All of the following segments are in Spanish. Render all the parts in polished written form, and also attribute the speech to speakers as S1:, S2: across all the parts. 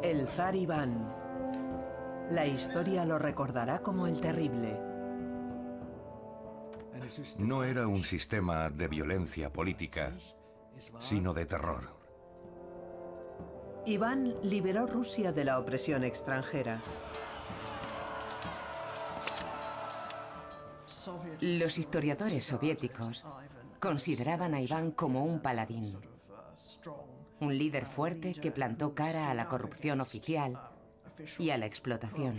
S1: El zar Iván. La historia lo recordará como el terrible.
S2: No era un sistema de violencia política, sino de terror.
S1: Iván liberó Rusia de la opresión extranjera.
S3: Los historiadores soviéticos consideraban a Iván como un paladín, un líder fuerte que plantó cara a la corrupción oficial y a la explotación.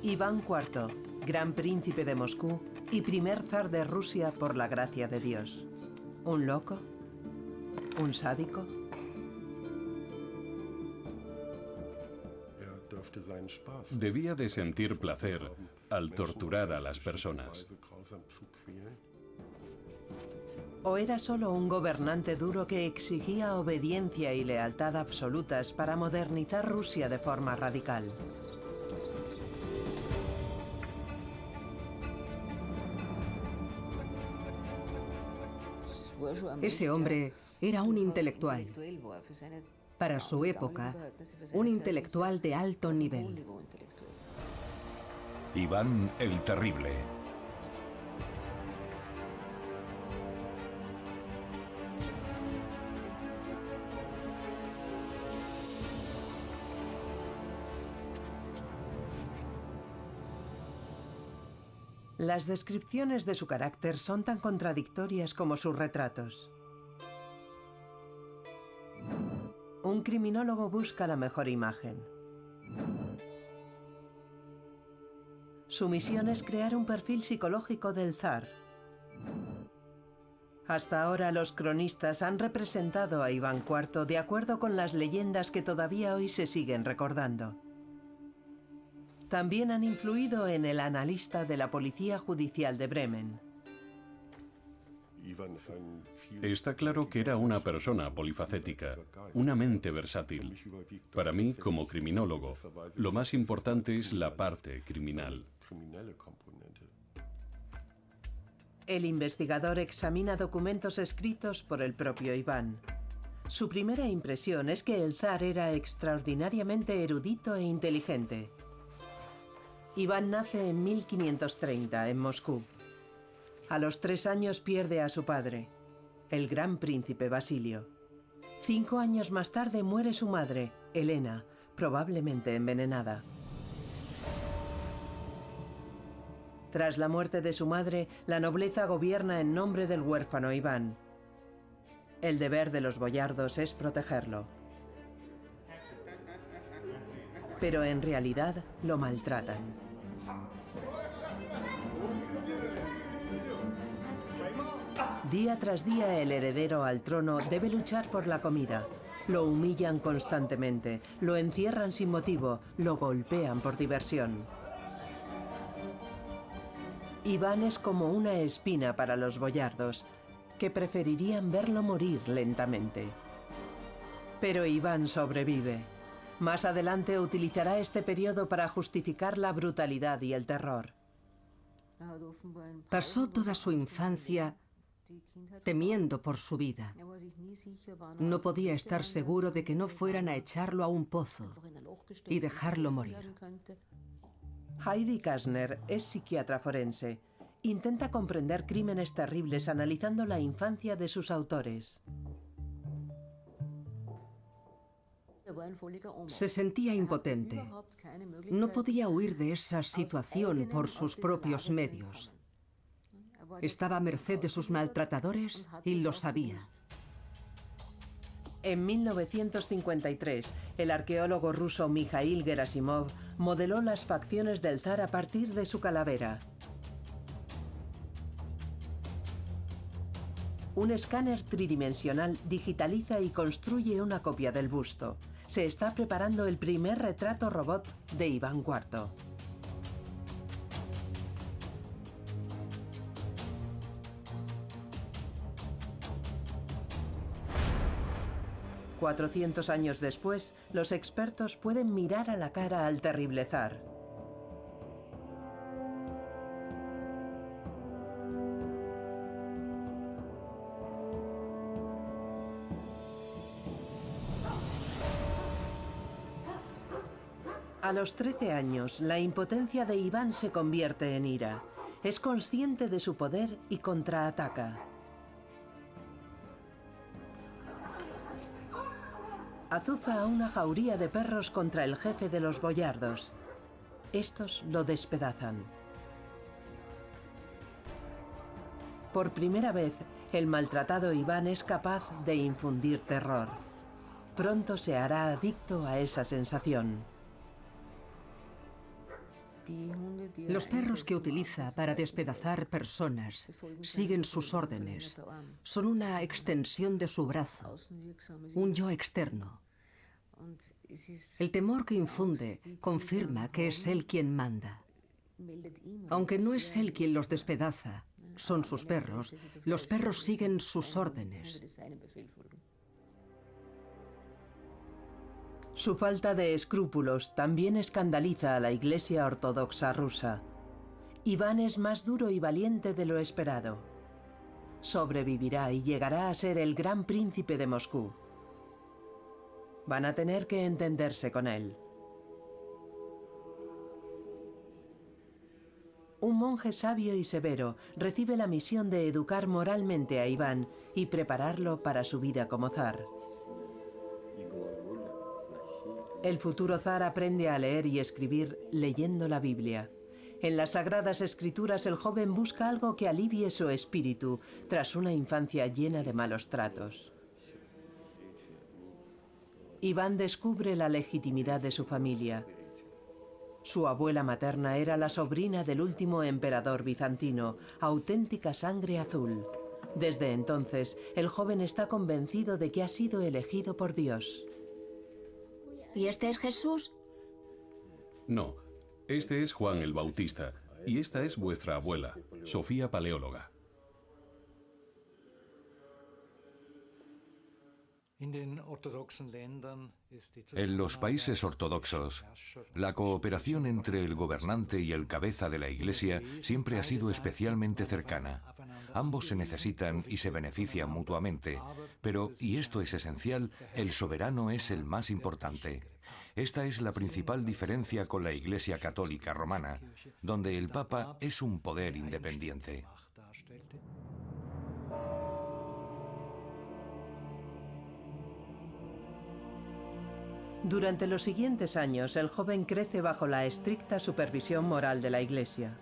S1: Iván IV, gran príncipe de Moscú y primer zar de Rusia por la gracia de Dios. ¿Un loco? ¿Un sádico?
S4: Debía de sentir placer al torturar a las personas.
S1: ¿O era solo un gobernante duro que exigía obediencia y lealtad absolutas para modernizar Rusia de forma radical?
S5: Ese hombre era un intelectual. Para su época, un intelectual de alto nivel.
S2: Iván el Terrible.
S1: Las descripciones de su carácter son tan contradictorias como sus retratos. Un criminólogo busca la mejor imagen. Su misión es crear un perfil psicológico del zar. Hasta ahora los cronistas han representado a Iván IV de acuerdo con las leyendas que todavía hoy se siguen recordando. También han influido en el analista de la Policía Judicial de Bremen.
S4: Está claro que era una persona polifacética, una mente versátil. Para mí, como criminólogo, lo más importante es la parte criminal.
S1: El investigador examina documentos escritos por el propio Iván. Su primera impresión es que el zar era extraordinariamente erudito e inteligente. Iván nace en 1530 en Moscú. A los 3 años pierde a su padre, el gran príncipe Basilio. 5 años más tarde muere su madre, Elena, probablemente envenenada. Tras la muerte de su madre, la nobleza gobierna en nombre del huérfano Iván. El deber de los boyardos es protegerlo. Pero en realidad lo maltratan. Día tras día el heredero al trono debe luchar por la comida. Lo humillan constantemente, lo encierran sin motivo, lo golpean por diversión. Iván es como una espina para los boyardos, que preferirían verlo morir lentamente. Pero Iván sobrevive. Más adelante utilizará este periodo para justificar la brutalidad y el terror.
S5: Pasó toda su infancia temiendo por su vida. No podía estar seguro de que no fueran a echarlo a un pozo y dejarlo morir.
S1: Heidi Kasner es psiquiatra forense. Intenta comprender crímenes terribles analizando la infancia de sus autores.
S5: Se sentía impotente. No podía huir de esa situación por sus propios medios. Estaba a merced de sus maltratadores y lo sabía.
S1: En 1953, el arqueólogo ruso Mikhail Gerasimov modeló las facciones del zar a partir de su calavera. Un escáner tridimensional digitaliza y construye una copia del busto. Se está preparando el primer retrato robot de Iván IV. «400 años después, los expertos pueden mirar a la cara al terrible zar. A los 13 años, la impotencia de Iván se convierte en ira. Es consciente de su poder y contraataca. Azuza a una jauría de perros contra el jefe de los boyardos. Estos lo despedazan. Por primera vez, el maltratado Iván es capaz de infundir terror. Pronto se hará adicto a esa sensación.
S5: Los perros que utiliza para despedazar personas siguen sus órdenes. Son una extensión de su brazo, un yo externo. El temor que infunde confirma que es él quien manda. Aunque no es él quien los despedaza, son sus perros, los perros siguen sus órdenes.
S1: Su falta de escrúpulos también escandaliza a la Iglesia Ortodoxa rusa. Iván es más duro y valiente de lo esperado. Sobrevivirá y llegará a ser el gran príncipe de Moscú. Van a tener que entenderse con él. Un monje sabio y severo recibe la misión de educar moralmente a Iván y prepararlo para su vida como zar. El futuro zar aprende a leer y escribir leyendo la Biblia. En las Sagradas Escrituras el joven busca algo que alivie su espíritu tras una infancia llena de malos tratos. Iván descubre la legitimidad de su familia. Su abuela materna era la sobrina del último emperador bizantino, auténtica sangre azul. Desde entonces, el joven está convencido de que ha sido elegido por Dios.
S6: ¿Y este es Jesús?
S4: No, este es Juan el Bautista y esta es vuestra abuela, Sofía Paleóloga.
S2: En los países ortodoxos, la cooperación entre el gobernante y el cabeza de la Iglesia siempre ha sido especialmente cercana. Ambos se necesitan y se benefician mutuamente, pero, y esto es esencial, el soberano es el más importante. Esta es la principal diferencia con la Iglesia Católica Romana, donde el Papa es un poder independiente.
S1: Durante los siguientes años, el joven crece bajo la estricta supervisión moral de la Iglesia.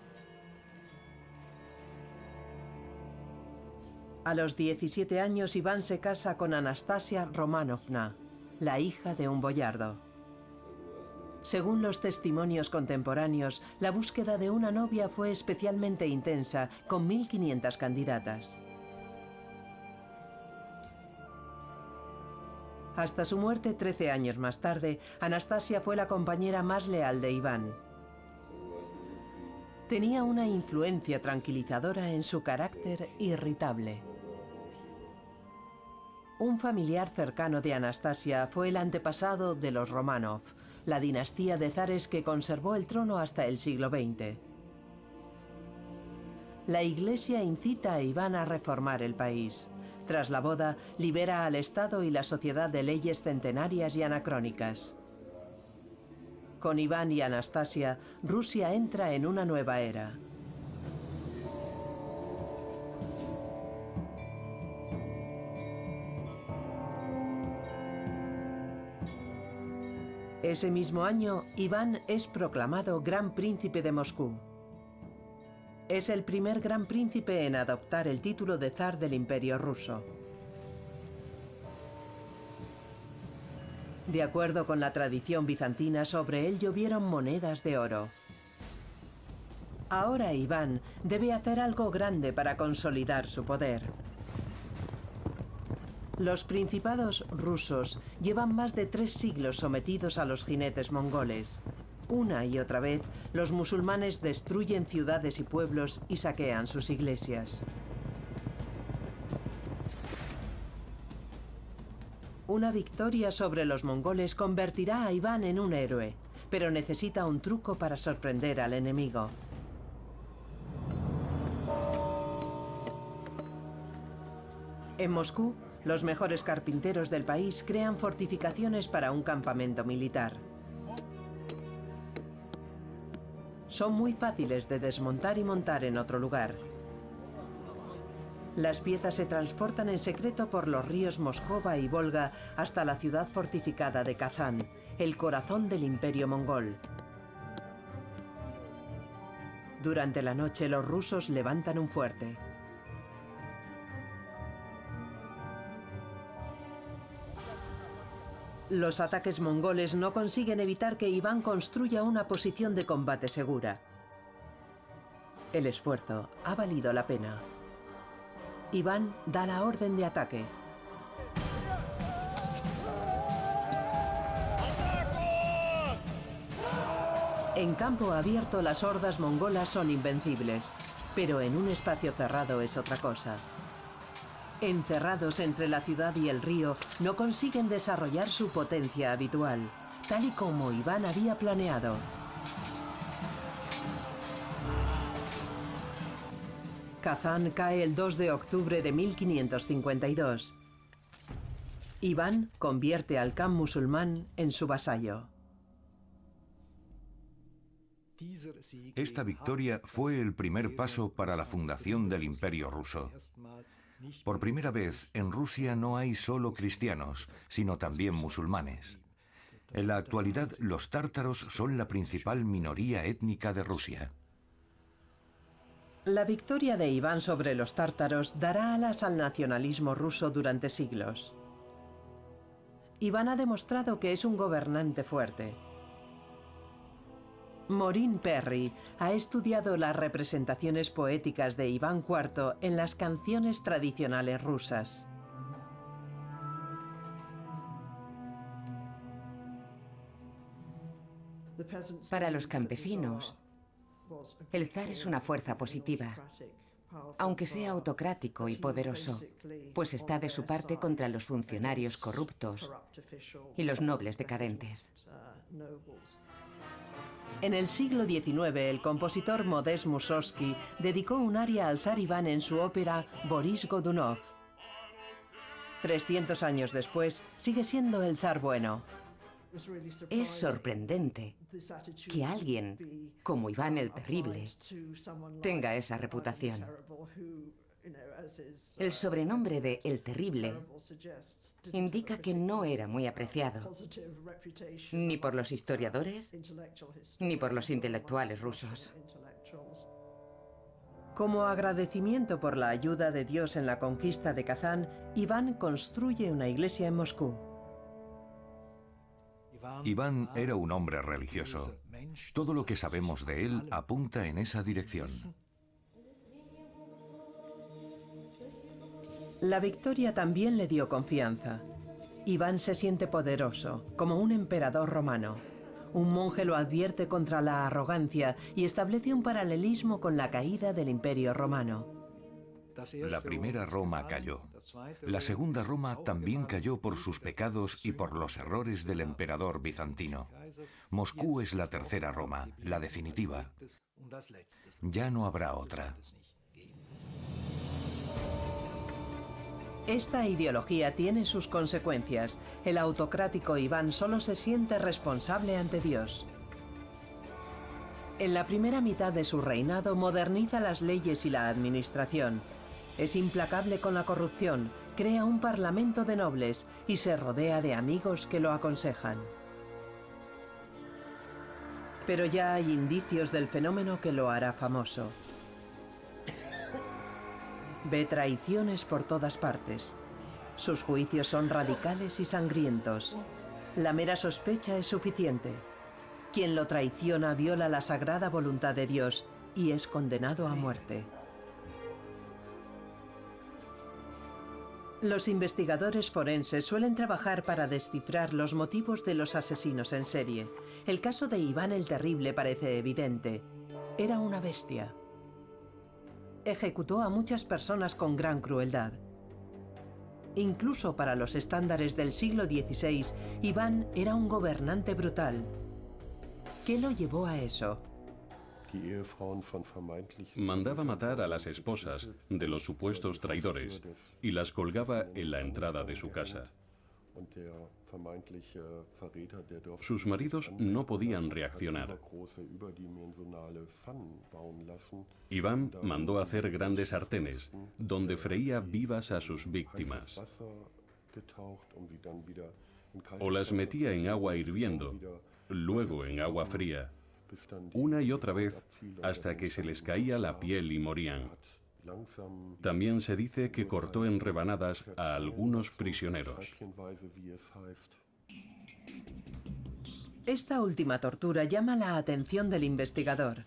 S1: A los 17 años, Iván se casa con Anastasia Romanovna, la hija de un boyardo. Según los testimonios contemporáneos, la búsqueda de una novia fue especialmente intensa, con 1500 candidatas. Hasta su muerte 13 años más tarde, Anastasia fue la compañera más leal de Iván. Tenía una influencia tranquilizadora en su carácter irritable. Un familiar cercano de Anastasia fue el antepasado de los Romanov, la dinastía de zares que conservó el trono hasta el siglo XX. La Iglesia incita a Iván a reformar el país. Tras la boda, libera al Estado y la sociedad de leyes centenarias y anacrónicas. Con Iván y Anastasia, Rusia entra en una nueva era. Ese mismo año, Iván es proclamado Gran Príncipe de Moscú. Es el primer gran príncipe en adoptar el título de zar del Imperio ruso. De acuerdo con la tradición bizantina, sobre él llovieron monedas de oro. Ahora Iván debe hacer algo grande para consolidar su poder. Los principados rusos llevan más de 3 siglos sometidos a los jinetes mongoles. Una y otra vez, los musulmanes destruyen ciudades y pueblos y saquean sus iglesias. Una victoria sobre los mongoles convertirá a Iván en un héroe, pero necesita un truco para sorprender al enemigo. En Moscú, los mejores carpinteros del país crean fortificaciones para un campamento militar. Son muy fáciles de desmontar y montar en otro lugar. Las piezas se transportan en secreto por los ríos Moscova y Volga hasta la ciudad fortificada de Kazán, el corazón del Imperio mongol. Durante la noche los rusos levantan un fuerte. Los ataques mongoles no consiguen evitar que Iván construya una posición de combate segura. El esfuerzo ha valido la pena. Iván da la orden de ataque. En campo abierto las hordas mongolas son invencibles, pero en un espacio cerrado es otra cosa. Encerrados entre la ciudad y el río, no consiguen desarrollar su potencia habitual, tal y como Iván había planeado. Kazán cae el 2 de octubre de 1552. Iván convierte al Khan musulmán en su vasallo.
S2: Esta victoria fue el primer paso para la fundación del Imperio ruso. Por primera vez, en Rusia no hay solo cristianos, sino también musulmanes. En la actualidad, los tártaros son la principal minoría étnica de Rusia.
S1: La victoria de Iván sobre los tártaros dará alas al nacionalismo ruso durante siglos. Iván ha demostrado que es un gobernante fuerte. Maureen Perry ha estudiado las representaciones poéticas de Iván IV en las canciones tradicionales rusas.
S3: Para los campesinos, el zar es una fuerza positiva, aunque sea autocrático y poderoso, pues está de su parte contra los funcionarios corruptos y los nobles decadentes.
S1: En el siglo XIX, el compositor Modest Mussorgsky dedicó un aria al zar Iván en su ópera Boris Godunov. 300 años después, sigue siendo el zar bueno.
S3: Es sorprendente que alguien como Iván el Terrible tenga esa reputación. El sobrenombre de El Terrible indica que no era muy apreciado, ni por los historiadores, ni por los intelectuales rusos.
S1: Como agradecimiento por la ayuda de Dios en la conquista de Kazán, Iván construye una iglesia en Moscú.
S2: Iván era un hombre religioso. Todo lo que sabemos de él apunta en esa dirección.
S1: La victoria también le dio confianza. Iván se siente poderoso, como un emperador romano. Un monje lo advierte contra la arrogancia y establece un paralelismo con la caída del Imperio romano.
S2: La primera Roma cayó. La segunda Roma también cayó por sus pecados y por los errores del emperador bizantino. Moscú es la tercera Roma, la definitiva. Ya no habrá otra.
S1: Esta ideología tiene sus consecuencias. El autocrático Iván solo se siente responsable ante Dios. En la primera mitad de su reinado moderniza las leyes y la administración. Es implacable con la corrupción, crea un parlamento de nobles y se rodea de amigos que lo aconsejan. Pero ya hay indicios del fenómeno que lo hará famoso. Ve traiciones por todas partes. Sus juicios son radicales y sangrientos. La mera sospecha es suficiente. Quien lo traiciona viola la sagrada voluntad de Dios y es condenado a muerte. Los investigadores forenses suelen trabajar para descifrar los motivos de los asesinos en serie. El caso de Iván el Terrible parece evidente. Era una bestia. Ejecutó a muchas personas con gran crueldad. Incluso para los estándares del siglo XVI, Iván era un gobernante brutal. ¿Qué lo llevó a eso?
S4: Mandaba matar a las esposas de los supuestos traidores y las colgaba en la entrada de su casa. Sus maridos no podían reaccionar. Iván mandó hacer grandes sartenes, donde freía vivas a sus víctimas. O las metía en agua hirviendo, luego en agua fría, una y otra vez hasta que se les caía la piel y morían. También se dice que cortó en rebanadas a algunos prisioneros.
S1: Esta última tortura llama la atención del investigador.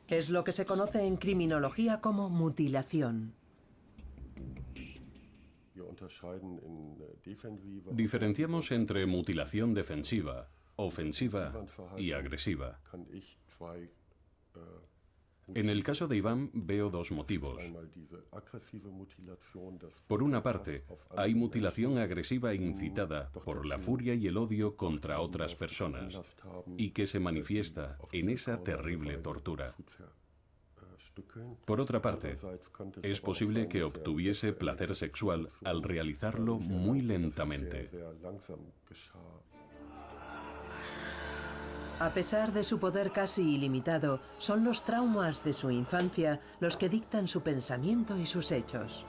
S1: Es lo que se conoce en criminología como mutilación.
S4: Diferenciamos entre mutilación defensiva, ofensiva y agresiva. En el caso de Iván veo dos motivos. Por una parte, hay mutilación agresiva incitada por la furia y el odio contra otras personas y que se manifiesta en esa terrible tortura. Por otra parte, es posible que obtuviese placer sexual al realizarlo muy lentamente.
S1: A pesar de su poder casi ilimitado, son los traumas de su infancia los que dictan su pensamiento y sus hechos.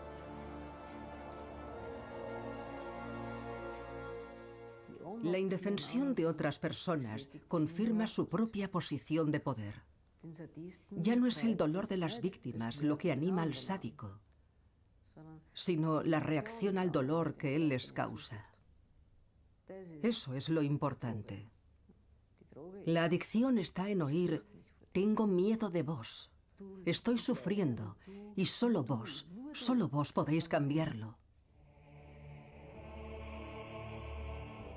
S5: La indefensión de otras personas confirma su propia posición de poder. Ya no es el dolor de las víctimas lo que anima al sádico, sino la reacción al dolor que él les causa. Eso es lo importante. La adicción está en oír: tengo miedo de vos, estoy sufriendo, y solo vos podéis cambiarlo.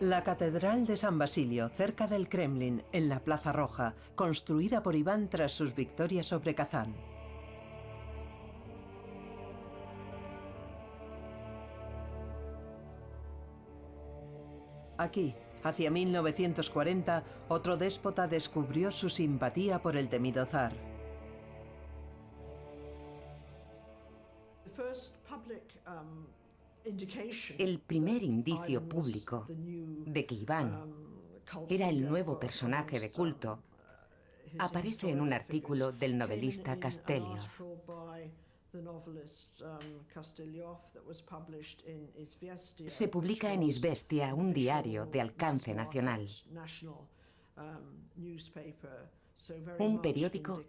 S1: La Catedral de San Basilio, cerca del Kremlin, en la Plaza Roja, construida por Iván tras sus victorias sobre Kazán. Aquí, hacia 1940, otro déspota descubrió su simpatía por el temido zar.
S3: El primer indicio público de que Iván era el nuevo personaje de culto aparece en un artículo del novelista Kastelyov. Se publica en Izvestia, un diario de alcance nacional, un periódico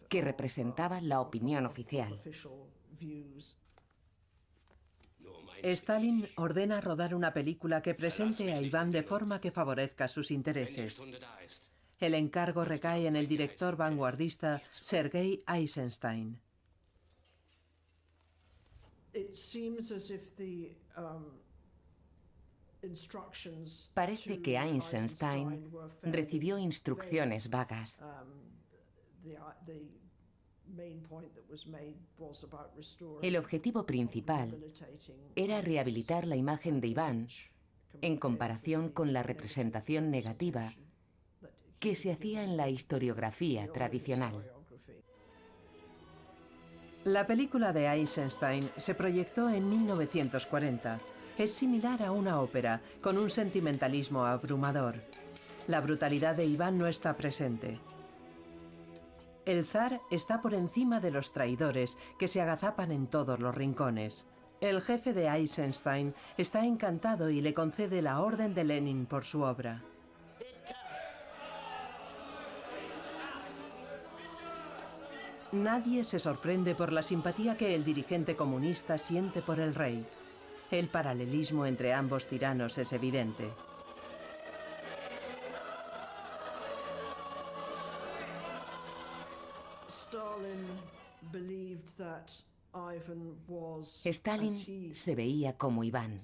S3: que representaba la opinión oficial.
S1: Stalin ordena rodar una película que presente a Iván de forma que favorezca sus intereses. El encargo recae en el director vanguardista Sergei Eisenstein.
S3: Parece que Eisenstein recibió instrucciones vagas. El objetivo principal era rehabilitar la imagen de Iván en comparación con la representación negativa que se hacía en la historiografía tradicional.
S1: La película de Eisenstein se proyectó en 1940. Es similar a una ópera, con un sentimentalismo abrumador. La brutalidad de Iván no está presente. El zar está por encima de los traidores que se agazapan en todos los rincones. El jefe de Eisenstein está encantado y le concede la Orden de Lenin por su obra. Nadie se sorprende por la simpatía que el dirigente comunista siente por el rey. El paralelismo entre ambos tiranos es evidente.
S3: Stalin se veía como Iván,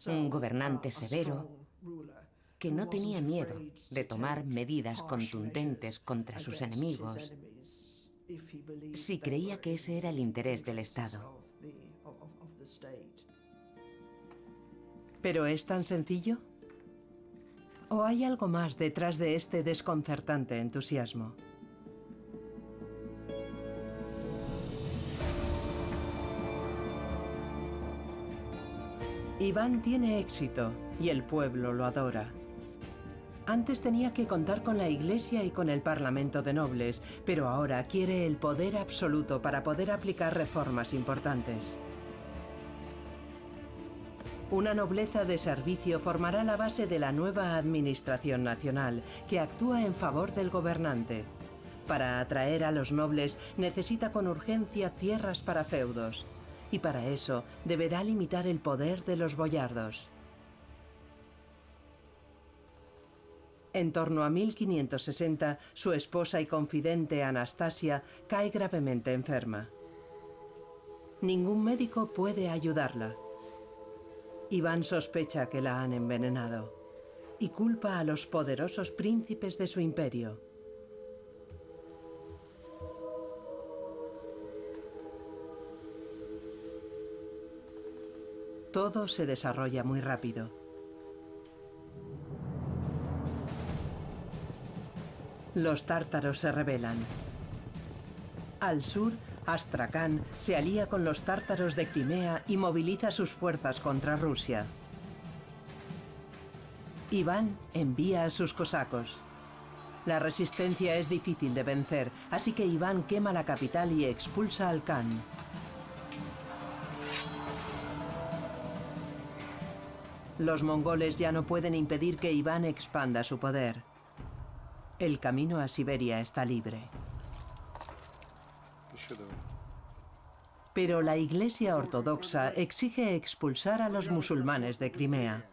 S3: un gobernante severo que no tenía miedo de tomar medidas contundentes contra sus enemigos si creía que ese era el interés del Estado.
S1: ¿Pero es tan sencillo? ¿O hay algo más detrás de este desconcertante entusiasmo? Iván tiene éxito y el pueblo lo adora. Antes tenía que contar con la Iglesia y con el Parlamento de nobles, pero ahora quiere el poder absoluto para poder aplicar reformas importantes. Una nobleza de servicio formará la base de la nueva administración nacional, que actúa en favor del gobernante. Para atraer a los nobles necesita con urgencia tierras para feudos, y para eso deberá limitar el poder de los boyardos. En torno a 1560, su esposa y confidente Anastasia cae gravemente enferma. Ningún médico puede ayudarla. Iván sospecha que la han envenenado y culpa a los poderosos príncipes de su imperio. Todo se desarrolla muy rápido. Los tártaros se rebelan. Al sur, Astracán se alía con los tártaros de Crimea y moviliza sus fuerzas contra Rusia. Iván envía a sus cosacos. La resistencia es difícil de vencer, así que Iván quema la capital y expulsa al Khan. Los mongoles ya no pueden impedir que Iván expanda su poder. El camino a Siberia está libre. Pero la Iglesia Ortodoxa exige expulsar a los musulmanes de Crimea.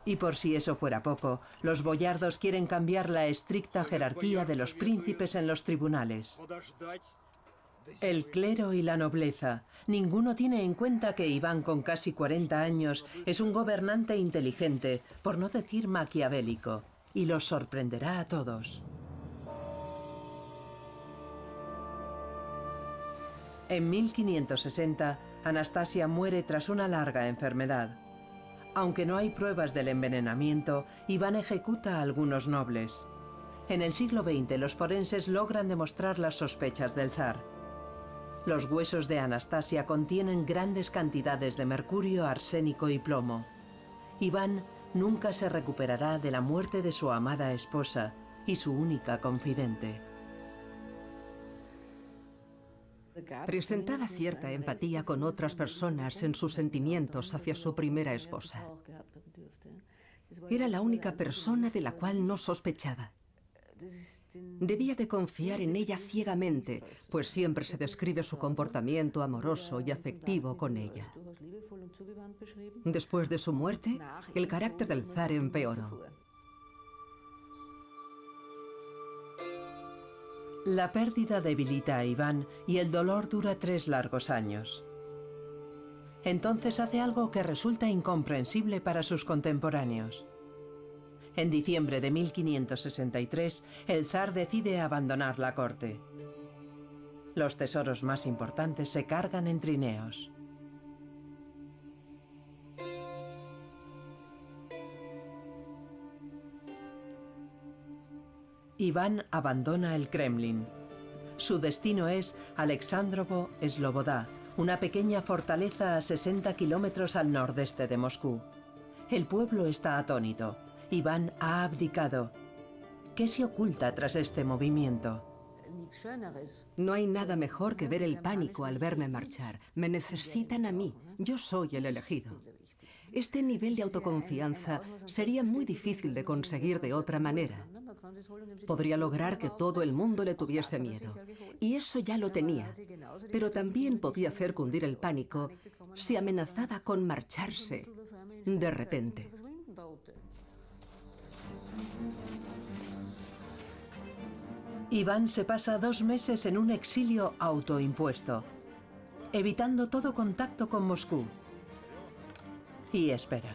S1: Y por si eso fuera poco, los boyardos quieren cambiar la estricta jerarquía de los príncipes en los tribunales. El clero y la nobleza, ninguno tiene en cuenta que Iván, con casi 40 años, es un gobernante inteligente, por no decir maquiavélico, y los sorprenderá a todos. En 1560, Anastasia muere tras una larga enfermedad. Aunque no hay pruebas del envenenamiento, Iván ejecuta a algunos nobles. En el siglo XX, los forenses logran demostrar las sospechas del zar. Los huesos de Anastasia contienen grandes cantidades de mercurio, arsénico y plomo. Iván nunca se recuperará de la muerte de su amada esposa y su única confidente.
S5: Presentaba cierta empatía con otras personas en sus sentimientos hacia su primera esposa. Era la única persona de la cual no sospechaba. Debía de confiar en ella ciegamente, pues siempre se describe su comportamiento amoroso y afectivo con ella. Después de su muerte, el carácter del zar empeoró.
S1: La pérdida debilita a Iván y el dolor dura 3 largos años. Entonces hace algo que resulta incomprensible para sus contemporáneos. En diciembre de 1563, el zar decide abandonar la corte. Los tesoros más importantes se cargan en trineos. Iván abandona el Kremlin. Su destino es Alexandrovo Slobodá, una pequeña fortaleza a 60 kilómetros al nordeste de Moscú. El pueblo está atónito. Iván ha abdicado. ¿Qué se oculta tras este movimiento?
S5: No hay nada mejor que ver el pánico al verme marchar. Me necesitan a mí. Yo soy el elegido. Este nivel de autoconfianza sería muy difícil de conseguir de otra manera. Podría lograr que todo el mundo le tuviese miedo. Y eso ya lo tenía. Pero también podía hacer cundir el pánico si amenazaba con marcharse de repente.
S1: Iván se pasa 2 meses en un exilio autoimpuesto, evitando todo contacto con Moscú. Y espera.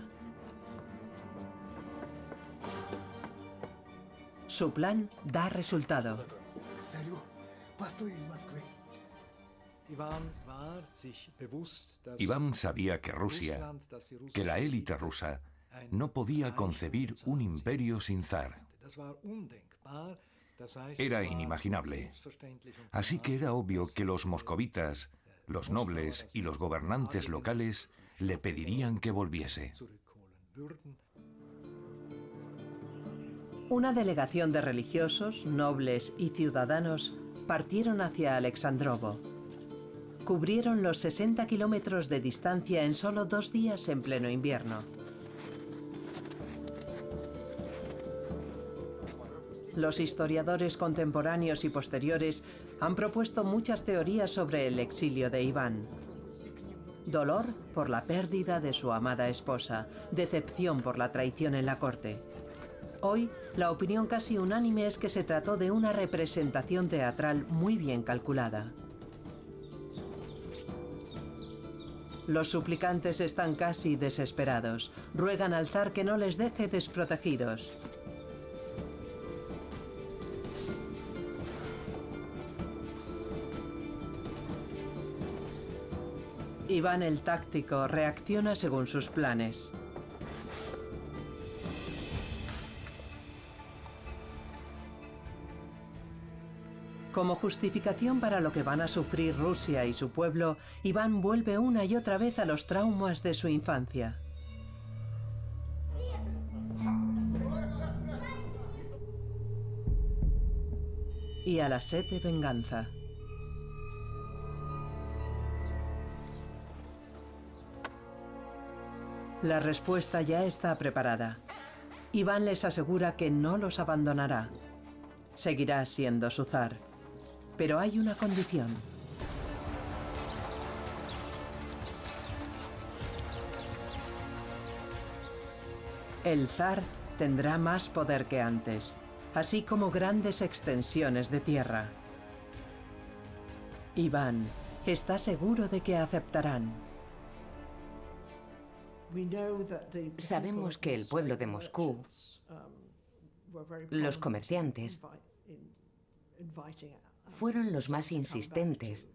S1: Su plan da resultado.
S2: Iván sabía que Rusia, que la élite rusa, no podía concebir un imperio sin zar. Era inimaginable. Así que era obvio que los moscovitas Los nobles y los gobernantes locales le pedirían que volviese.
S1: Una delegación de religiosos, nobles y ciudadanos partieron hacia Alexandrovo. Cubrieron los 60 kilómetros de distancia en solo 2 días en pleno invierno. Los historiadores contemporáneos y posteriores han propuesto muchas teorías sobre el exilio de Iván. Dolor por la pérdida de su amada esposa, decepción por la traición en la corte. Hoy, la opinión casi unánime es que se trató de una representación teatral muy bien calculada. Los suplicantes están casi desesperados. Ruegan al zar que no les deje desprotegidos. Iván el Táctico reacciona según sus planes. Como justificación para lo que van a sufrir Rusia y su pueblo, Iván vuelve una y otra vez a los traumas de su infancia. Y a la sed de venganza. La respuesta ya está preparada. Iván les asegura que no los abandonará. Seguirá siendo su zar. Pero hay una condición. El zar tendrá más poder que antes, así como grandes extensiones de tierra. Iván está seguro de que aceptarán.
S3: Sabemos que el pueblo de Moscú, los comerciantes, fueron los más insistentes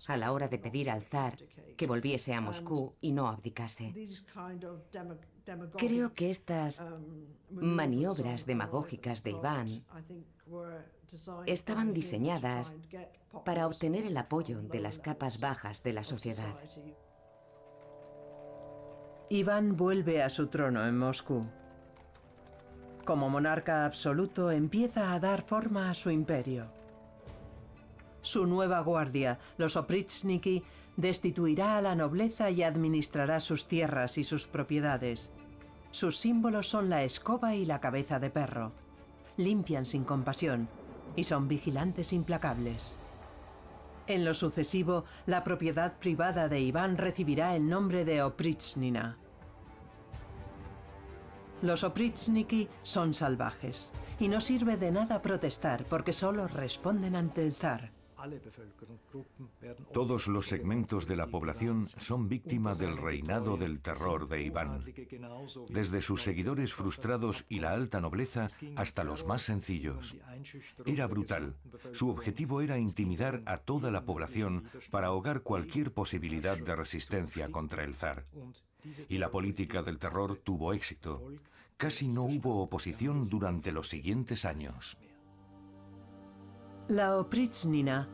S3: a la hora de pedir al zar que volviese a Moscú y no abdicase. Creo que estas maniobras demagógicas de Iván estaban diseñadas para obtener el apoyo de las capas bajas de la sociedad.
S1: Iván vuelve a su trono en Moscú. Como monarca absoluto, empieza a dar forma a su imperio. Su nueva guardia, los Oprichniki, destituirá a la nobleza y administrará sus tierras y sus propiedades. Sus símbolos son la escoba y la cabeza de perro. Limpian sin compasión y son vigilantes implacables. En lo sucesivo, la propiedad privada de Iván recibirá el nombre de Oprichnina. Los Oprichniki son salvajes y no sirve de nada protestar porque solo responden ante el zar.
S2: Todos los segmentos de la población son víctima del reinado del terror de Iván, desde sus seguidores frustrados y la alta nobleza hasta los más sencillos. Era brutal. Su objetivo era intimidar a toda la población para ahogar cualquier posibilidad de resistencia contra el zar. Y la política del terror tuvo éxito. Casi no hubo oposición durante los siguientes años.
S1: La Oprichnina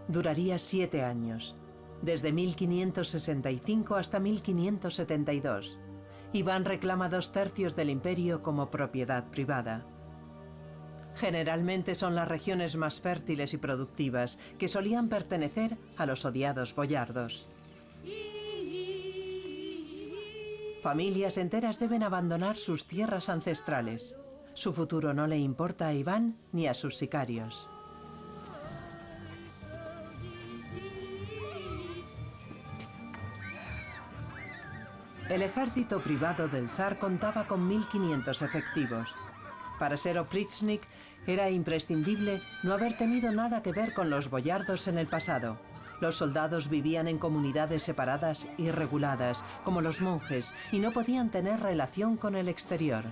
S1: duraría 7 años, desde 1565 hasta 1572. Iván reclama 2/3 del imperio como propiedad privada. Generalmente son las regiones más fértiles y productivas, que solían pertenecer a los odiados boyardos. Familias enteras deben abandonar sus tierras ancestrales. Su futuro no le importa a Iván ni a sus sicarios. El ejército privado del zar contaba con 1500 efectivos. Para ser oprichnik era imprescindible no haber tenido nada que ver con los boyardos en el pasado. Los soldados vivían en comunidades separadas y reguladas, como los monjes, y no podían tener relación con el exterior.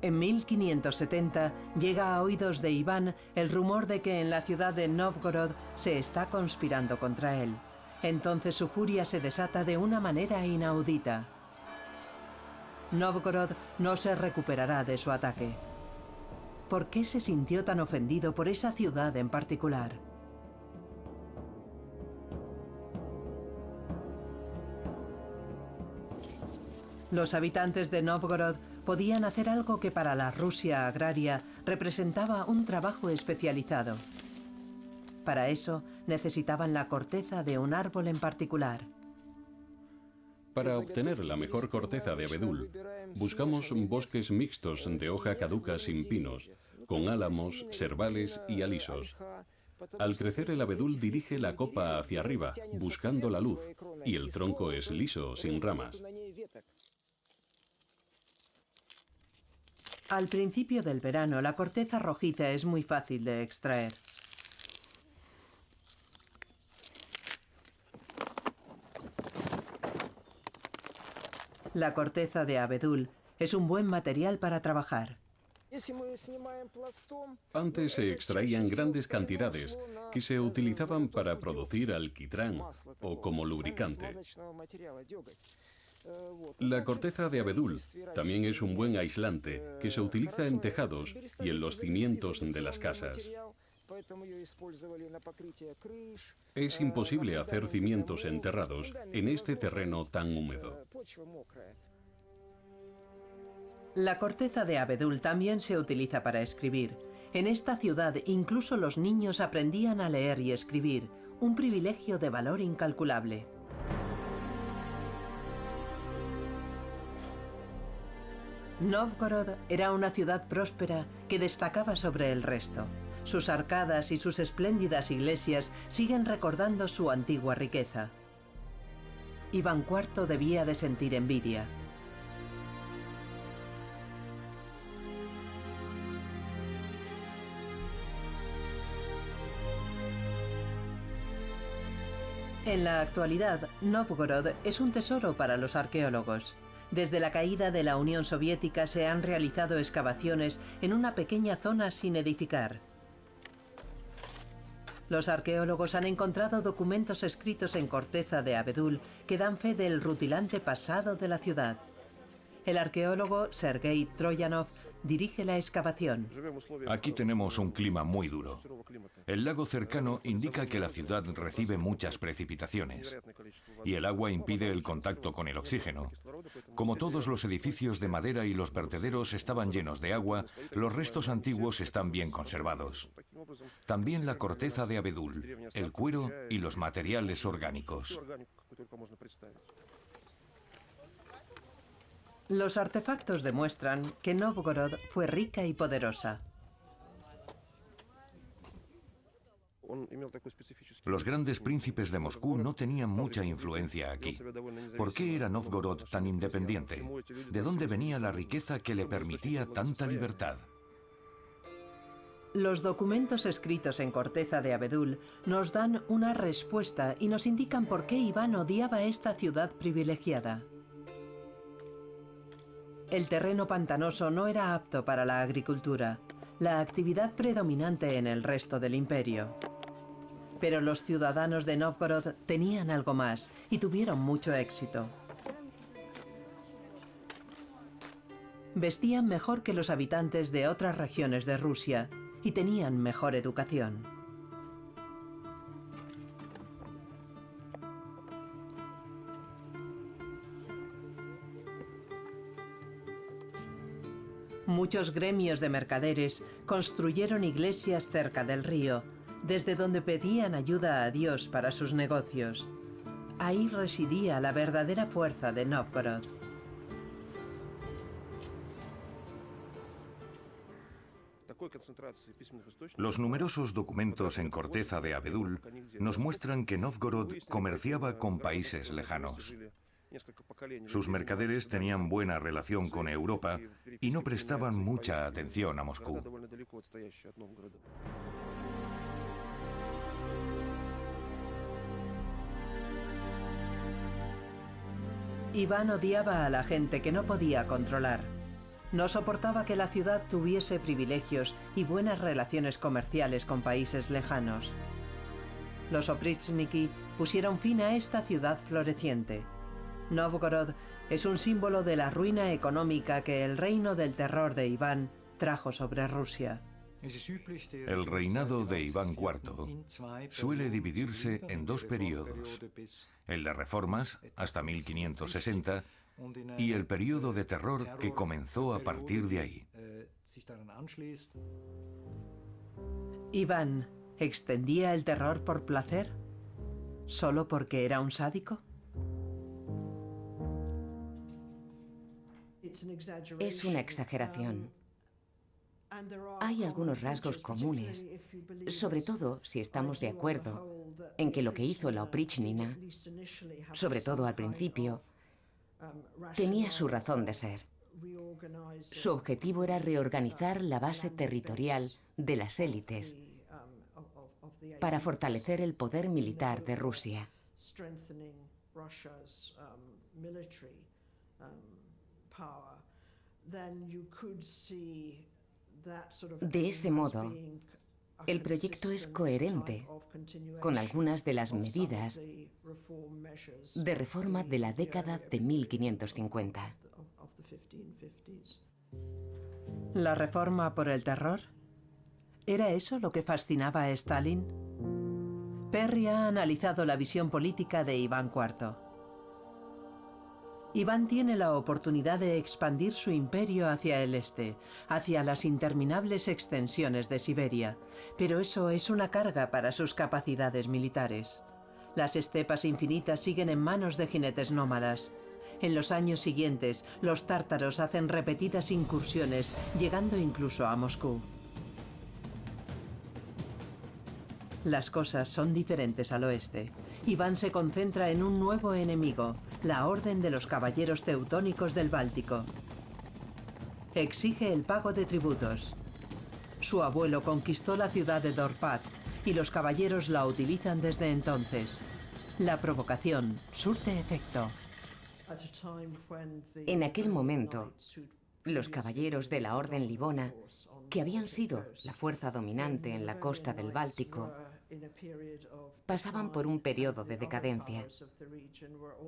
S1: En 1570 llega a oídos de Iván el rumor de que en la ciudad de Novgorod se está conspirando contra él. Entonces su furia se desata de una manera inaudita. Nóvgorod no se recuperará de su ataque. ¿Por qué se sintió tan ofendido por esa ciudad en particular? Los habitantes de Nóvgorod podían hacer algo que para la Rusia agraria representaba un trabajo especializado. Para eso necesitaban la corteza de un árbol en particular.
S4: Para obtener la mejor corteza de abedul, buscamos bosques mixtos de hoja caduca sin pinos, con álamos, serbales y alisos. Al crecer el abedul dirige la copa hacia arriba, buscando la luz, y el tronco es liso, sin ramas.
S1: Al principio del verano, la corteza rojiza es muy fácil de extraer. La corteza de abedul es un buen material para trabajar.
S4: Antes se extraían grandes cantidades que se utilizaban para producir alquitrán o como lubricante. La corteza de abedul también es un buen aislante que se utiliza en tejados y en los cimientos de las casas. Es imposible hacer cimientos enterrados en este terreno tan húmedo.
S1: La corteza de abedul también se utiliza para escribir. En esta ciudad incluso los niños aprendían a leer y escribir, un privilegio de valor incalculable. Nóvgorod era una ciudad próspera que destacaba sobre el resto. Sus arcadas y sus espléndidas iglesias siguen recordando su antigua riqueza. Iván IV debía de sentir envidia. En la actualidad, Nóvgorod es un tesoro para los arqueólogos. Desde la caída de la Unión Soviética se han realizado excavaciones en una pequeña zona sin edificar. Los arqueólogos han encontrado documentos escritos en corteza de abedul que dan fe del rutilante pasado de la ciudad. El arqueólogo Sergei Troyanov dirige la excavación.
S2: Aquí tenemos un clima muy duro. El lago cercano indica que la ciudad recibe muchas precipitaciones y el agua impide el contacto con el oxígeno. Como todos los edificios de madera y los vertederos estaban llenos de agua, los restos antiguos están bien conservados. También la corteza de abedul, el cuero y los materiales orgánicos.
S1: Los artefactos demuestran que Nóvgorod fue rica y poderosa.
S2: Los grandes príncipes de Moscú no tenían mucha influencia aquí. ¿Por qué era Nóvgorod tan independiente? ¿De dónde venía la riqueza que le permitía tanta libertad?
S1: Los documentos escritos en corteza de abedul nos dan una respuesta y nos indican por qué Iván odiaba esta ciudad privilegiada. El terreno pantanoso no era apto para la agricultura, la actividad predominante en el resto del imperio. Pero los ciudadanos de Nóvgorod tenían algo más y tuvieron mucho éxito. Vestían mejor que los habitantes de otras regiones de Rusia y tenían mejor educación. Muchos gremios de mercaderes construyeron iglesias cerca del río, desde donde pedían ayuda a Dios para sus negocios. Ahí residía la verdadera fuerza de Nóvgorod.
S2: Los numerosos documentos en corteza de abedul nos muestran que Nóvgorod comerciaba con países lejanos. Sus mercaderes tenían buena relación con Europa y no prestaban mucha atención a Moscú.
S1: Iván odiaba a la gente que no podía controlar. No soportaba que la ciudad tuviese privilegios y buenas relaciones comerciales con países lejanos. Los Oprichniki pusieron fin a esta ciudad floreciente. Novgorod es un símbolo de la ruina económica que el reino del terror de Iván trajo sobre Rusia.
S2: El reinado de Iván IV suele dividirse en dos periodos: el de reformas, hasta 1560, y el periodo de terror que comenzó a partir de ahí.
S1: ¿Iván extendía el terror por placer? ¿Solo porque era un sádico?
S3: Es una exageración. Hay algunos rasgos comunes, sobre todo si estamos de acuerdo en que lo que hizo la Oprichnina, sobre todo al principio, tenía su razón de ser. Su objetivo era reorganizar la base territorial de las élites para fortalecer el poder militar de Rusia. De ese modo, el proyecto es coherente con algunas de las medidas de reforma de la década de 1550.
S1: ¿La reforma por el terror? ¿Era eso lo que fascinaba a Stalin? Perry ha analizado la visión política de Iván IV. Iván tiene la oportunidad de expandir su imperio hacia el este, hacia las interminables extensiones de Siberia, pero eso es una carga para sus capacidades militares. Las estepas infinitas siguen en manos de jinetes nómadas. En los años siguientes, los tártaros hacen repetidas incursiones, llegando incluso a Moscú. Las cosas son diferentes al oeste. Iván se concentra en un nuevo enemigo, la Orden de los Caballeros Teutónicos del Báltico. Exige el pago de tributos. Su abuelo conquistó la ciudad de Dorpat y los caballeros la utilizan desde entonces. La provocación surte efecto.
S3: En aquel momento, los caballeros de la Orden Livona, que habían sido la fuerza dominante en la costa del Báltico, pasaban por un periodo de decadencia,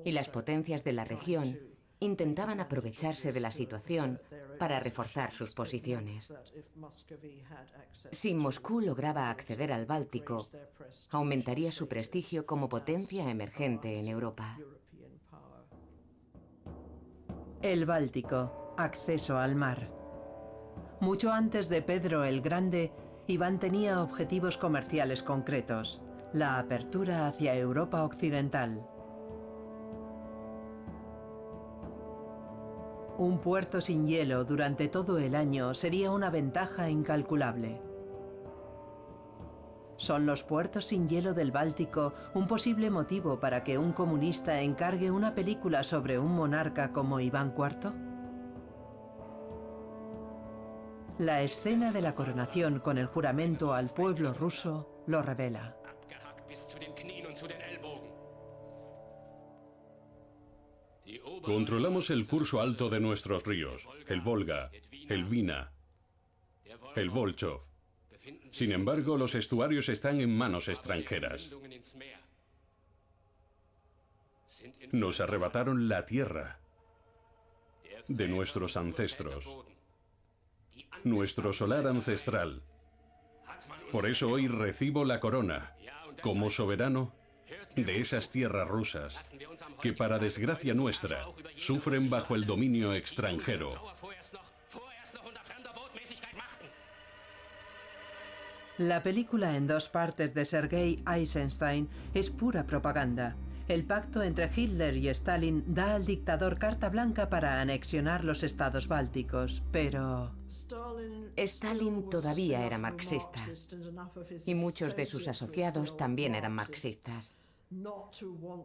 S3: y las potencias de la región intentaban aprovecharse de la situación para reforzar sus posiciones. Si Moscú lograba acceder al Báltico, aumentaría su prestigio como potencia emergente en Europa.
S1: El Báltico, acceso al mar. Mucho antes de Pedro el Grande, Iván tenía objetivos comerciales concretos: la apertura hacia Europa Occidental. Un puerto sin hielo durante todo el año sería una ventaja incalculable. ¿Son los puertos sin hielo del Báltico un posible motivo para que un comunista encargue una película sobre un monarca como Iván IV? La escena de la coronación con el juramento al pueblo ruso lo revela.
S4: Controlamos el curso alto de nuestros ríos, el Volga, el Vina, el Volchov. Sin embargo, los estuarios están en manos extranjeras. Nos arrebataron la tierra de nuestros ancestros, nuestro solar ancestral. Por eso hoy recibo la corona como soberano de esas tierras rusas que, para desgracia nuestra, sufren bajo el dominio extranjero.
S1: La película en dos partes de Sergei Eisenstein es pura propaganda. El pacto entre Hitler y Stalin da al dictador carta blanca para anexionar los estados bálticos, pero...
S3: Stalin todavía era marxista, y muchos de sus asociados también eran marxistas.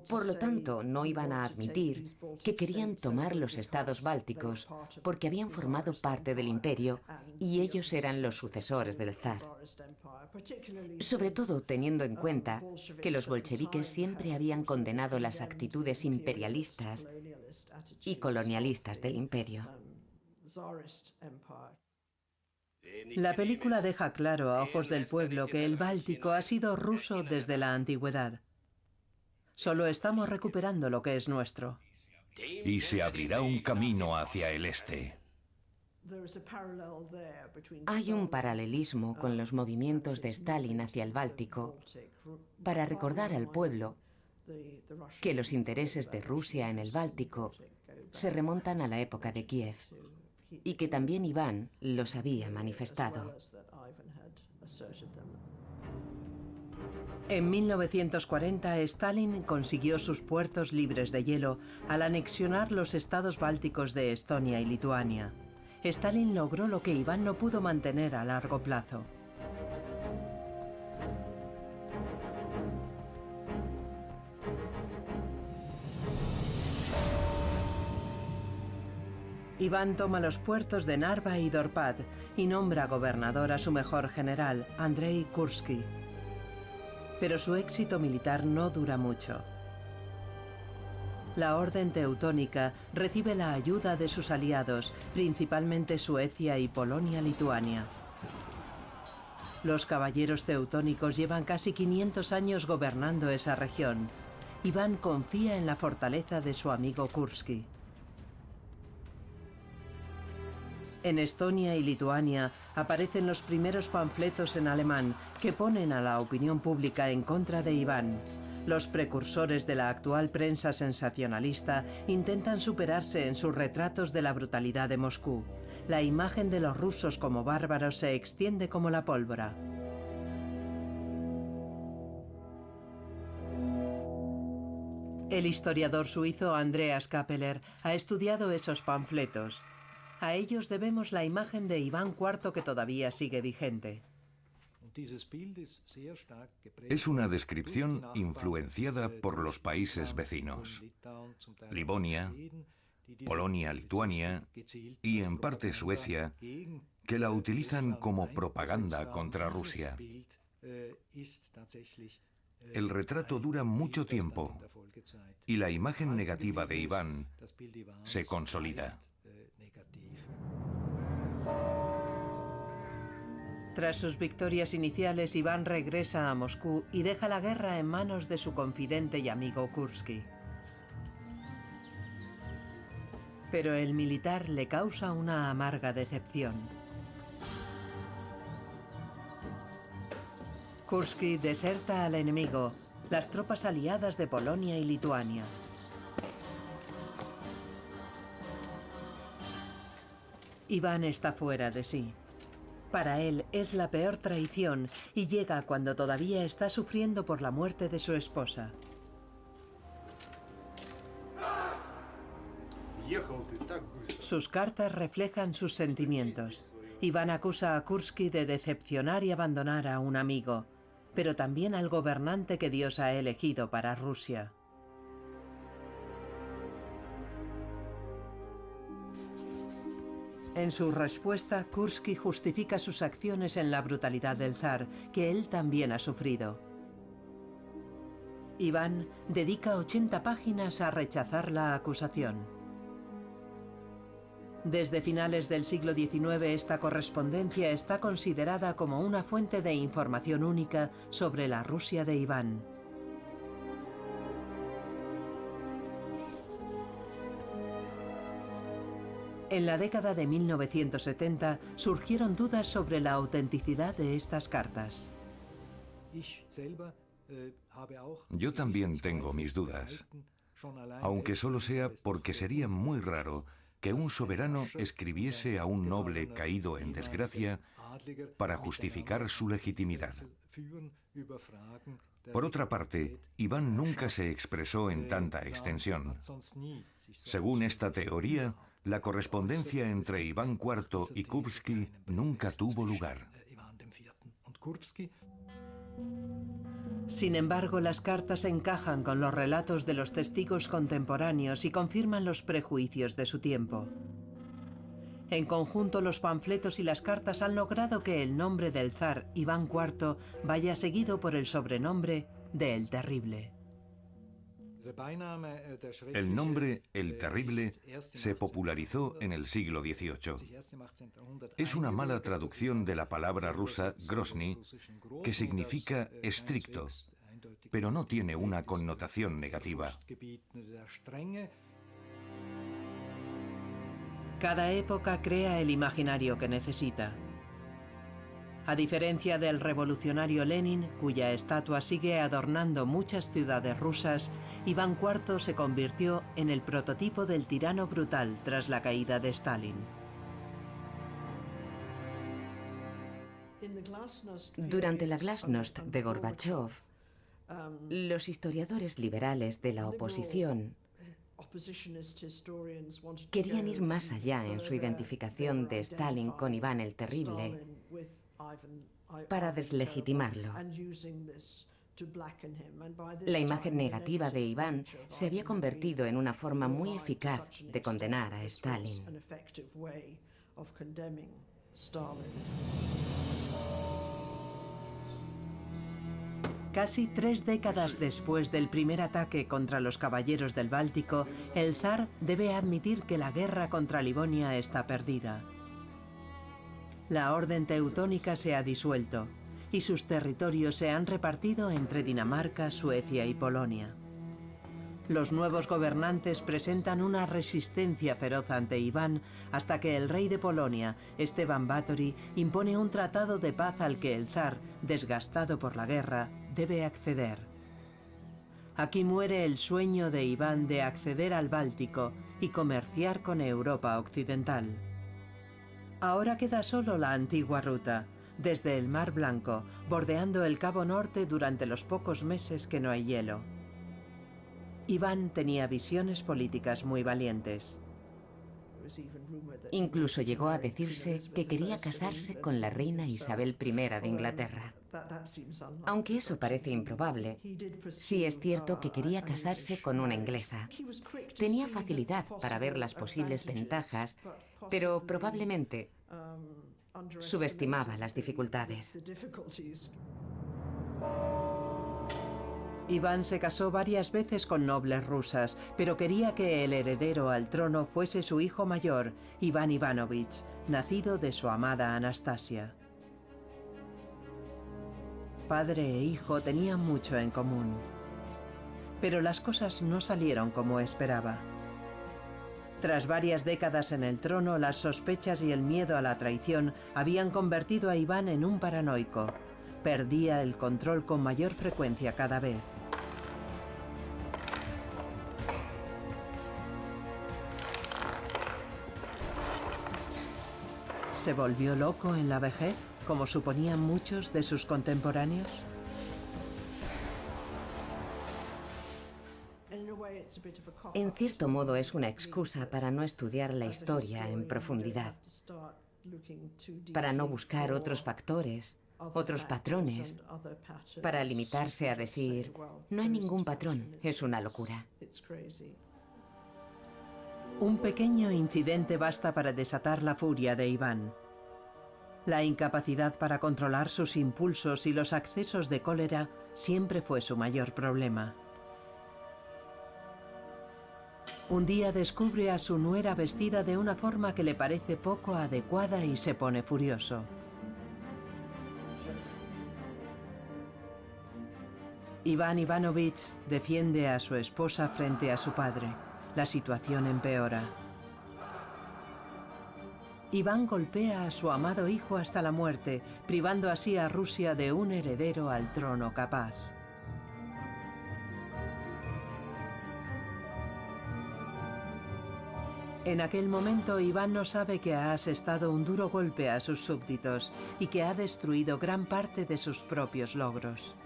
S3: Por lo tanto, no iban a admitir que querían tomar los estados bálticos porque habían formado parte del imperio y ellos eran los sucesores del zar. Sobre todo teniendo en cuenta que los bolcheviques siempre habían condenado las actitudes imperialistas y colonialistas del imperio.
S1: La película deja claro a ojos del pueblo que el Báltico ha sido ruso desde la antigüedad. Solo estamos recuperando lo que es nuestro.
S2: y se abrirá un camino hacia el este.
S3: Hay un paralelismo con los movimientos de Stalin hacia el Báltico para recordar al pueblo que los intereses de Rusia en el Báltico se remontan a la época de Kiev y que también Iván los había manifestado.
S1: En 1940, Stalin consiguió sus puertos libres de hielo al anexionar los estados bálticos de Estonia y Lituania. Stalin logró lo que Iván no pudo mantener a largo plazo. Iván toma los puertos de Narva y Dorpat y nombra gobernador a su mejor general, Andrei Kursky. Pero su éxito militar no dura mucho. La Orden Teutónica recibe la ayuda de sus aliados, principalmente Suecia y Polonia-Lituania. Los caballeros teutónicos llevan casi 500 años gobernando esa región. Iván confía en la fortaleza de su amigo Kursky. En Estonia y Lituania aparecen los primeros panfletos en alemán que ponen a la opinión pública en contra de Iván. Los precursores de la actual prensa sensacionalista intentan superarse en sus retratos de la brutalidad de Moscú. La imagen de los rusos como bárbaros se extiende como la pólvora. El historiador suizo Andreas Kappeler ha estudiado esos panfletos. A ellos debemos la imagen de Iván IV que todavía sigue vigente.
S2: Es una descripción influenciada por los países vecinos, Livonia, Polonia, Lituania y en parte Suecia, que la utilizan como propaganda contra Rusia. El retrato dura mucho tiempo y la imagen negativa de Iván se consolida.
S1: Tras sus victorias iniciales, Iván regresa a Moscú y deja la guerra en manos de su confidente y amigo Kursky. Pero el militar le causa una amarga decepción. Kursky deserta al enemigo, las tropas aliadas de Polonia y Lituania. Iván está fuera de sí. Para él es la peor traición y llega cuando todavía está sufriendo por la muerte de su esposa. Sus cartas reflejan sus sentimientos. Iván acusa a Kursky de decepcionar y abandonar a un amigo, pero también al gobernante que Dios ha elegido para Rusia. En su respuesta, Kursky justifica sus acciones en la brutalidad del zar, que él también ha sufrido. Iván dedica 80 páginas a rechazar la acusación. Desde finales del siglo XIX, esta correspondencia está considerada como una fuente de información única sobre la Rusia de Iván. En la década de 1970 surgieron dudas sobre la autenticidad de estas cartas.
S2: Yo también tengo mis dudas, aunque solo sea porque sería muy raro que un soberano escribiese a un noble caído en desgracia para justificar su legitimidad. Por otra parte, Iván nunca se expresó en tanta extensión. Según esta teoría, la correspondencia entre Iván IV y Kursky nunca tuvo lugar.
S1: Sin embargo, las cartas encajan con los relatos de los testigos contemporáneos y confirman los prejuicios de su tiempo. En conjunto, los panfletos y las cartas han logrado que el nombre del zar Iván IV vaya seguido por el sobrenombre de El Terrible.
S2: El nombre El Terrible se popularizó en el siglo XVIII. Es una mala traducción de la palabra rusa Grozny, que significa estricto, pero no tiene una connotación negativa.
S1: Cada época crea el imaginario que necesita. A diferencia del revolucionario Lenin, cuya estatua sigue adornando muchas ciudades rusas, Iván IV se convirtió en el prototipo del tirano brutal tras la caída de Stalin.
S3: Durante la glasnost de Gorbachov, los historiadores liberales de la oposición querían ir más allá en su identificación de Stalin con Iván el Terrible para deslegitimarlo. La imagen negativa de Iván se había convertido en una forma muy eficaz de condenar a Stalin.
S1: Casi 3 décadas después del primer ataque contra los caballeros del Báltico, el zar debe admitir que la guerra contra Livonia está perdida. La orden teutónica se ha disuelto y sus territorios se han repartido entre Dinamarca, Suecia y Polonia. Los nuevos gobernantes presentan una resistencia feroz ante Iván hasta que el rey de Polonia, Esteban Báthory, impone un tratado de paz al que el zar, desgastado por la guerra, debe acceder. Aquí muere el sueño de Iván de acceder al Báltico y comerciar con Europa occidental. Ahora queda solo la antigua ruta, desde el Mar Blanco, bordeando el Cabo Norte durante los pocos meses que no hay hielo. Iván tenía visiones políticas muy valientes.
S3: Incluso llegó a decirse que quería casarse con la reina Isabel I de Inglaterra. Aunque eso parece improbable, sí es cierto que quería casarse con una inglesa. Tenía facilidad para ver las posibles ventajas, pero probablemente subestimaba las dificultades.
S1: Iván se casó varias veces con nobles rusas, pero quería que el heredero al trono fuese su hijo mayor, Iván Ivanovich, nacido de su amada Anastasia. Padre e hijo tenían mucho en común, pero las cosas no salieron como esperaba. Tras varias décadas en el trono, las sospechas y el miedo a la traición habían convertido a Iván en un paranoico. Perdía el control con mayor frecuencia cada vez. ¿Se volvió loco en la vejez, como suponían muchos de sus contemporáneos?
S3: En cierto modo es una excusa para no estudiar la historia en profundidad, para no buscar otros factores, otros patrones, para limitarse a decir, no hay ningún patrón, es una locura.
S1: Un pequeño incidente basta para desatar la furia de Iván. La incapacidad para controlar sus impulsos y los accesos de cólera siempre fue su mayor problema. Un día descubre a su nuera vestida de una forma que le parece poco adecuada y se pone furioso. Iván Ivanovich defiende a su esposa frente a su padre. La situación empeora. Iván golpea a su amado hijo hasta la muerte, privando así a Rusia de un heredero al trono capaz. En aquel momento, Iván no sabe que ha asestado un duro golpe a sus súbditos y que ha destruido gran parte de sus propios logros.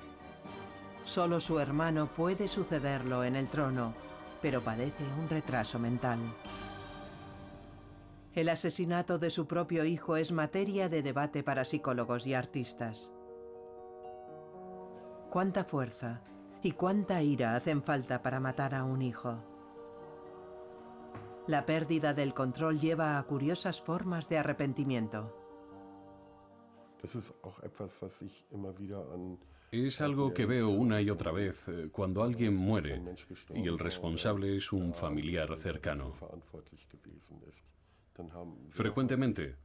S1: Solo su hermano puede sucederlo en el trono, pero padece un retraso mental. El asesinato de su propio hijo es materia de debate para psicólogos y artistas. ¿Cuánta fuerza y cuánta ira hacen falta para matar a un hijo? La pérdida del control lleva a curiosas formas de arrepentimiento.
S4: Es algo que veo una y otra vez cuando alguien muere y el responsable es un familiar cercano. Frecuentemente,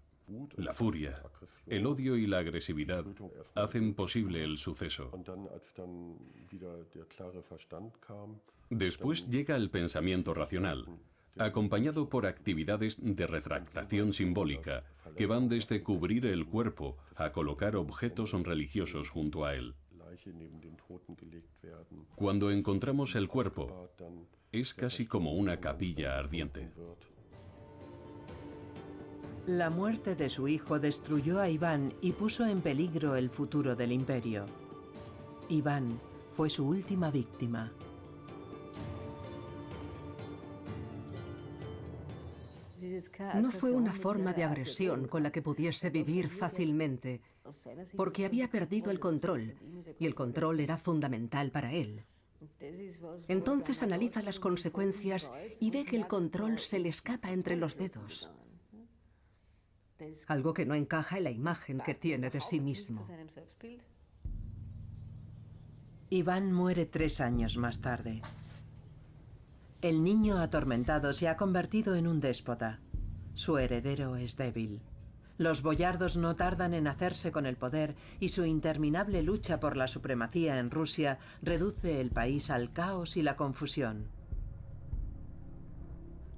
S4: la furia, el odio y la agresividad hacen posible el suceso. Después llega el pensamiento racional. acompañado por actividades de retractación simbólica, que van desde cubrir el cuerpo a colocar objetos religiosos junto a él. Cuando encontramos el cuerpo, es casi como una capilla ardiente.
S1: La muerte de su hijo destruyó a Iván y puso en peligro el futuro del imperio. Iván fue su última víctima.
S5: No fue una forma de agresión con la que pudiese vivir fácilmente, porque había perdido el control, y el control era fundamental para él. Entonces analiza las consecuencias y ve que el control se le escapa entre los dedos, algo que no encaja en la imagen que tiene de sí mismo.
S1: Iván muere 3 años más tarde. El niño atormentado se ha convertido en un déspota. Su heredero es débil. Los boyardos no tardan en hacerse con el poder y su interminable lucha por la supremacía en Rusia reduce el país al caos y la confusión.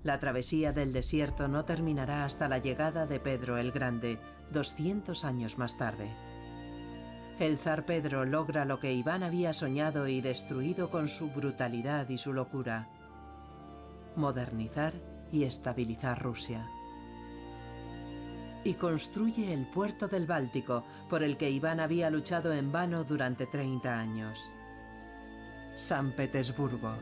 S1: La travesía del desierto no terminará hasta la llegada de Pedro el Grande, 200 años más tarde. El zar Pedro logra lo que Iván había soñado y destruido con su brutalidad y su locura: modernizar y estabilizar Rusia. Y construye el puerto del Báltico, por el que Iván había luchado en vano durante 30 años. San Petersburgo.